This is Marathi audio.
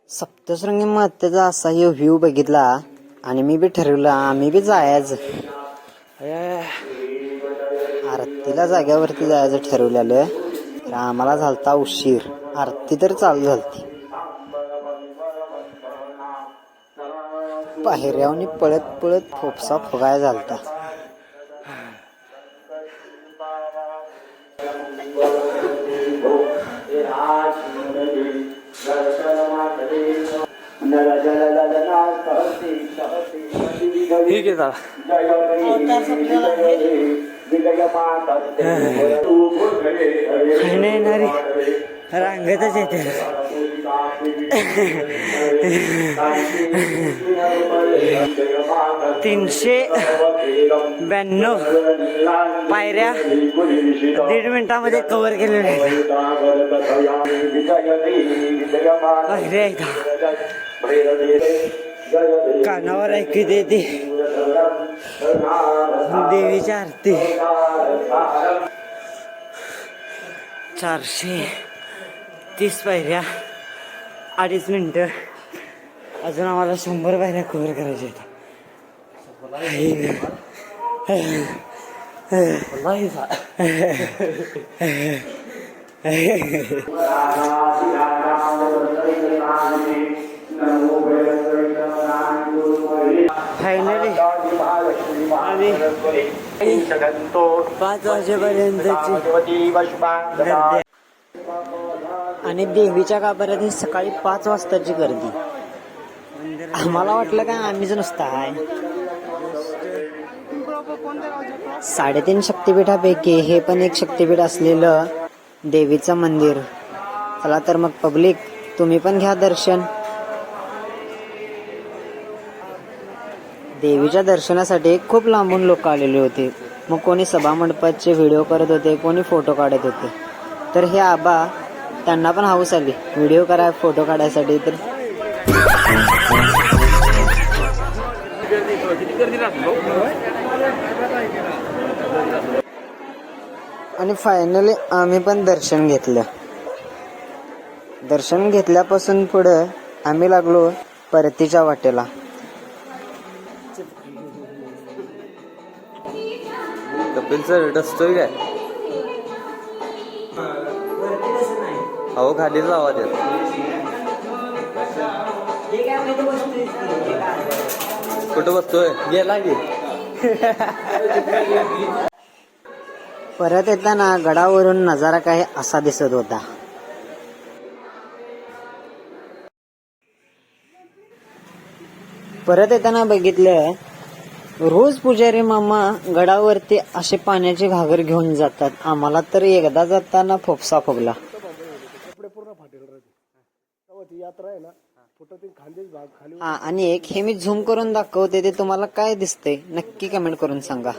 सप्तशृंगी मातेचा असा हे व्ह्यू बघितला आणि मी बी ठरवलं आम्ही बी जायचं. आरतीला जाग्यावरती जायचं ठरवलेलं तर आम्हाला झालता उशीर. आरती तर चालू झालती. पायऱ्यावनी पळत पळत फोपसा फुगाय झालता. ठीक आहे काही नाही येणारी रांगतच येते. 392 पायऱ्या 1.5 मिनिटामध्ये कव्हर केलेल्या आहेत. पायऱ्या कानावर ऐकू येते देवीची आरती. 430 पायऱ्या 2.5 मिनिटं. अजून आम्हाला 100 पायऱ्या कव्हर करायच्या आहेत. फायनली आम्ही 5 वाजेपर्यंतची गर्दी आणि देवीच्या गाभाऱ्यात सकाळी 5 वाजताची गर्दी. आम्हाला वाटलं का आम्हीच नुसता आहे. 3.5 शक्तिपीठापैकी हे पण एक शक्तिपीठ असलेलं देवीचं मंदिर. चला तर मग पब्लिक तुम्ही पण घ्या दर्शन. देवीच्या दर्शनासाठी खूप लांबून लोक आलेले होते. मग कोणी सभामंडपाचे व्हिडिओ करत होते, कोणी फोटो काढत होते. तर हे आबा त्यांना पण हौस आली व्हिडिओ करा फोटो काढायसाठी. तर आणि फायनली आम्ही पण दर्शन घेतलं. दर्शन घेतल्यापासून पुढं आम्ही लागलो परतीच्या वाटेला. कपिल सर डसतोय काय? अहो खालीच आवाज येत. कुठं बसतोय? गेला की. परत येताना गडावरून नजारा काही असा दिसत होता. परत येताना बघितलं रोज पुजारी मामा गडावरती असे पाण्याचे घागर घेऊन जातात. आम्हाला तर एकदा जाताना फोपसा फुगला. आणि एक हे मी झूम करून दाखवते ते तुम्हाला काय दिसतंय नक्की कमेंट करून सांगा.